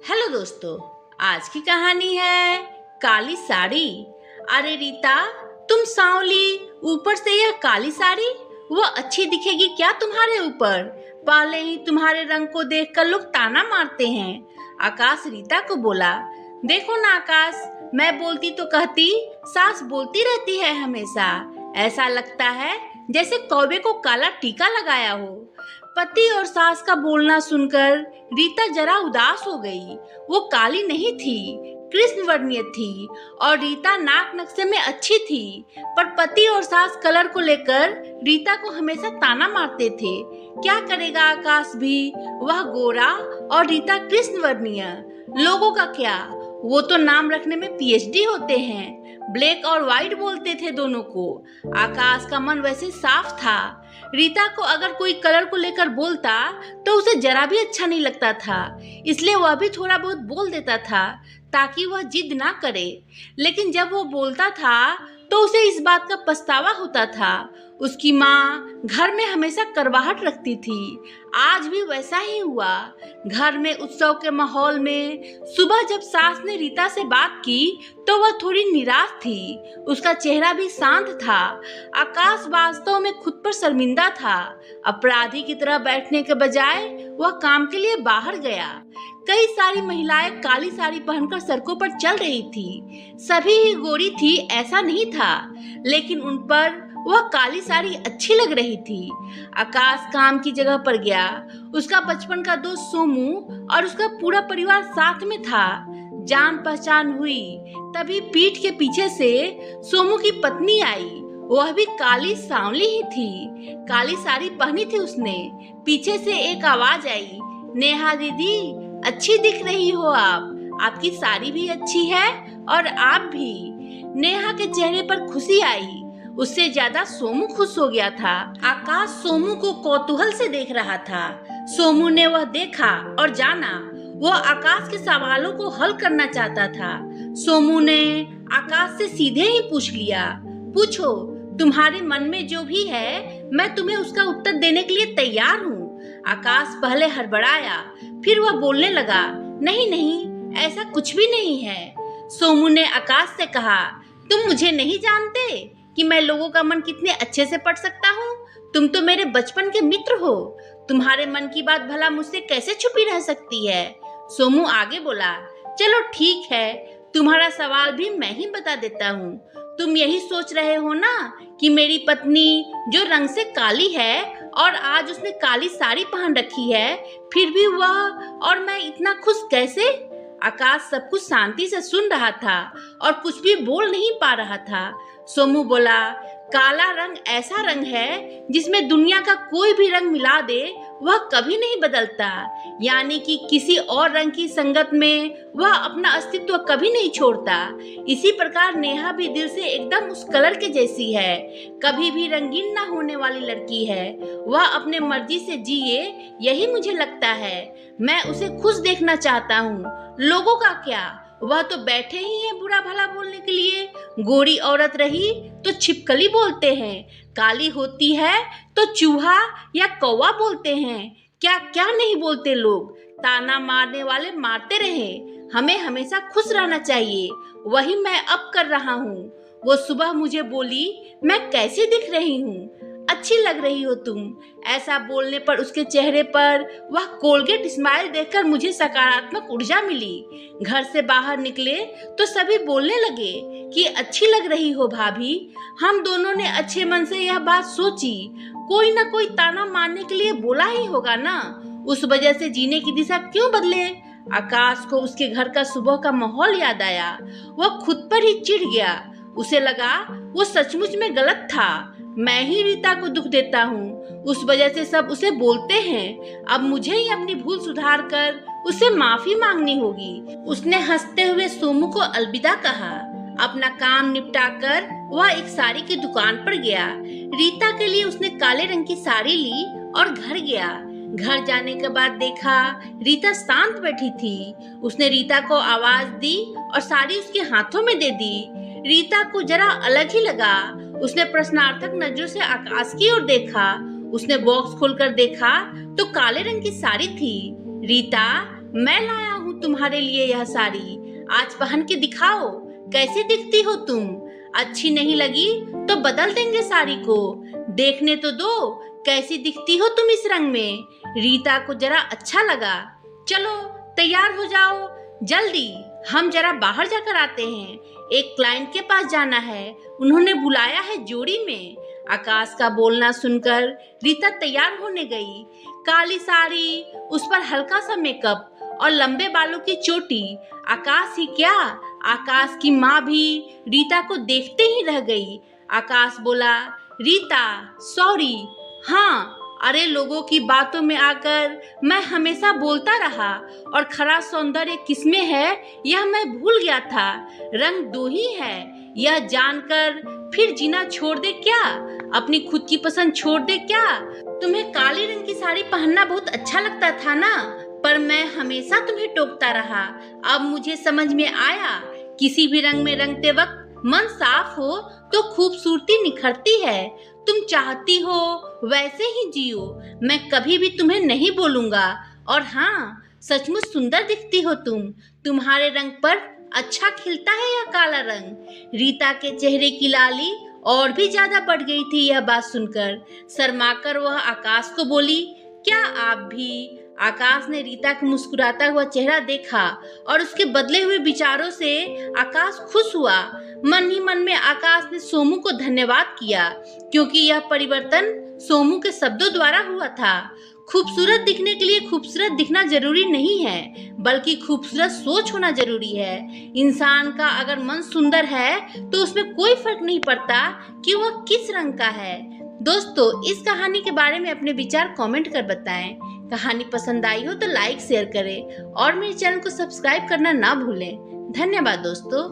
Hello दोस्तों, आज की कहानी है काली साड़ी। अरे रीता, तुम सांवली, ऊपर से यह काली साड़ी, वो अच्छी दिखेगी क्या तुम्हारे ऊपर? पहले ही तुम्हारे रंग को देखकर लोग ताना मारते हैं। आकाश रीता को बोला, देखो ना आकाश, मैं बोलती तो कहती, सास बोलती रहती है हमेशा। ऐसा लगता है जैसे कौवे को काला टीका लगाया हो। पति और सास का बोलना सुनकर रीता जरा उदास हो गई। वो काली नहीं थी, कृष्ण वर्णीय थी और रीता नाक नक्शे में अच्छी थी, पर पति और सास कलर को लेकर रीता को हमेशा ताना मारते थे। क्या करेगा आकाश भी, वह गोरा और रीता कृष्ण वर्णीय। लोगों का क्या, वो तो नाम रखने में पीएचडी होते हैं। ब्लैक और व्हाइट बोलते थे दोनों को। आकाश का मन वैसे साफ था। रीता को अगर कोई कलर को लेकर बोलता तो उसे जरा भी अच्छा नहीं लगता था, इसलिए वह भी थोड़ा बहुत बोल देता था ताकि वह जिद ना करे। लेकिन जब वो बोलता था तो उसे इस बात का पछतावा होता था। उसकी माँ घर में हमेशा करवाहट रखती थी। आज भी वैसा ही हुआ। घर में उत्सव के माहौल में सुबह जब सास ने रीता से बात की तो वह थोड़ी निराश थी। उसका चेहरा भी शांत था। आकाश वास्तव में खुद पर शर्मिंदा था। अपराधी की तरह बैठने के बजाय वह काम के लिए बाहर गया। कई सारी महिलाएं काली साड़ी पहनकर सड़कों पर चल रही थी। सभी ही गोरी थी ऐसा नहीं था, लेकिन उन पर वह काली साड़ी अच्छी लग रही थी। आकाश काम की जगह पर गया। उसका बचपन का दोस्त सोमू और उसका पूरा परिवार साथ में था। जान पहचान हुई तभी पीठ के पीछे से सोमू की पत्नी आई। वह भी काली सांवली ही थी। काली साड़ी पहनी थी उसने। पीछे से एक आवाज आई, नेहा दीदी, अच्छी दिख रही हो आप। आपकी साड़ी भी अच्छी है और आप भी। नेहा के चेहरे पर खुशी आई। उससे ज्यादा सोमू खुश हो गया था। आकाश सोमू को कौतूहल से देख रहा था। सोमू ने वह देखा और जाना। वह आकाश के सवालों को हल करना चाहता था। सोमू ने आकाश से सीधे ही पूछ लिया, पूछो, तुम्हारे मन में जो भी है मैं तुम्हें उसका उत्तर देने के लिए तैयार हूँ। आकाश पहले हड़बड़ाया, फिर वह बोलने लगा, नहीं नहीं, ऐसा कुछ भी नहीं है। सोमू ने आकाश से कहा, तुम मुझे नहीं जानते कि मैं लोगों का मन कितने अच्छे से पढ़ सकता हूँ। तुम तो मेरे बचपन के मित्र हो। तुम्हारे मन की बात भला मुझसे कैसे छुपी रह सकती है? सोमू आगे बोला, चलो ठीक है, तुम्हारा सवाल भी मैं ही बता देता हूँ। तुम यही सोच रहे हो ना कि मेरी पत्नी जो रंग से काली है और आज उसने काली साड़ी पहन रखी है, फिर भी वह और मैं इतना खुश कैसे? आकाश सब कुछ शांति से सुन रहा था और कुछ भी बोल नहीं पा रहा था। सोमू बोला, काला रंग ऐसा रंग है जिसमें दुनिया का कोई भी रंग मिला दे वह कभी नहीं बदलता, यानी कि किसी और रंग की संगत में वह अपना अस्तित्व कभी नहीं छोड़ता। इसी प्रकार नेहा भी दिल से एकदम उस कलर के जैसी है, कभी भी रंगीन ना होने वाली लड़की है। वह अपने मर्जी से जिए, यही मुझे लगता है। मैं उसे खुश देखना चाहता हूँ। लोगों का क्या, वह तो बैठे ही हैं बुरा भला बोलने के लिए। गोरी औरत रही तो छिपकली बोलते हैं, काली होती है तो चूहा या कौवा बोलते हैं। क्या क्या नहीं बोलते लोग। ताना मारने वाले मारते रहे, हमें हमेशा खुश रहना चाहिए। वही मैं अब कर रहा हूँ। वो सुबह मुझे बोली, मैं कैसी दिख रही हूँ? अच्छी लग रही हो तुम। ऐसा बोलने पर उसके चेहरे पर वह कोलगेट स्माइल देखकर मुझे सकारात्मक ऊर्जा मिली। घर से बाहर निकले तो सभी बोलने लगे कि अच्छी लग रही हो भाभी। हम दोनों ने अच्छे मन से यह बात सोची। कोई ना कोई ताना मारने के लिए बोला ही होगा ना। उस वजह से जीने की दिशा क्यों बदले? आकाश को उसके घर का सुबह का माहौल याद आया। वह खुद पर ही चिढ़ गया। उसे लगा वो सचमुच में गलत था। मैं ही रीता को दुख देता हूँ, उस वजह से सब उसे बोलते हैं। अब मुझे ही अपनी भूल सुधार कर उसे माफी मांगनी होगी। उसने हंसते हुए सोमू को अलविदा कहा। अपना काम निपटा कर वह एक साड़ी की दुकान पर गया। रीता के लिए उसने काले रंग की साड़ी ली और घर गया। घर जाने के बाद देखा रीता शांत बैठी थी। उसने रीता को आवाज दी और साड़ी उसके हाथों में दे दी। रीता को जरा अलग ही लगा। उसने प्रश्नार्थक नजरों से आकाश की ओर देखा। उसने बॉक्स खोलकर देखा तो काले रंग की साड़ी थी। रीता, मैं लाया हूँ हूँ तुम्हारे लिए यह साड़ी, आज पहन के दिखाओ कैसी दिखती हो तुम। अच्छी नहीं लगी तो बदल देंगे साड़ी को, देखने तो दो कैसी दिखती हो तुम इस रंग में। रीता को जरा अच्छा लगा। चलो तैयार हो जाओ जल्दी, हम जरा बाहर जाकर आते हैं, एक क्लाइंट के पास जाना है, उन्होंने बुलाया है जोड़ी में। आकाश का बोलना सुनकर रीता तैयार होने गई। काली साड़ी, उस पर हल्का सा मेकअप और लंबे बालों की चोटी। आकाश ही क्या, आकाश की माँ भी रीता को देखते ही रह गई। आकाश बोला, रीता सॉरी। हाँ, अरे लोगों की बातों में आकर मैं हमेशा बोलता रहा और खरा सौंदर्य किसमें है यह मैं भूल गया था। रंग दो ही है यह जानकर फिर जीना छोड़ दे क्या, अपनी खुद की पसंद छोड़ दे क्या। तुम्हें काली रंग की साड़ी पहनना बहुत अच्छा लगता था ना, पर मैं हमेशा तुम्हें टोकता रहा। अब मुझे समझ में आया, किसी भी रंग में रंगते वक्त मन साफ हो तो खूबसूरती निखरती है। तुम चाहती हो वैसे ही जियो, मैं कभी भी तुम्हें नहीं बोलूंगा। और हाँ, सचमुच सुंदर दिखती हो तुम, तुम्हारे रंग पर अच्छा खिलता है यह काला रंग। रीता के चेहरे की लाली और भी ज्यादा बढ़ गई थी यह बात सुनकर। शर्माकर वह आकाश को बोली, क्या आप भी? आकाश ने रीता का मुस्कुराता हुआ चेहरा देखा और उसके बदले हुए विचारों से आकाश खुश हुआ। मन ही मन में आकाश ने सोमू को धन्यवाद किया, क्योंकि यह परिवर्तन सोमू के शब्दों द्वारा हुआ था। खूबसूरत दिखने के लिए खूबसूरत दिखना जरूरी नहीं है, बल्कि खूबसूरत सोच होना जरूरी है। इंसान का अगर मन सुंदर है तो उसमें कोई फर्क नहीं पड़ता कि वह किस रंग का है। दोस्तों, इस कहानी के बारे में अपने विचार कमेंट कर बताएं। कहानी पसंद आई हो तो लाइक शेयर करें और मेरे चैनल को सब्सक्राइब करना ना भूलें। धन्यवाद दोस्तों।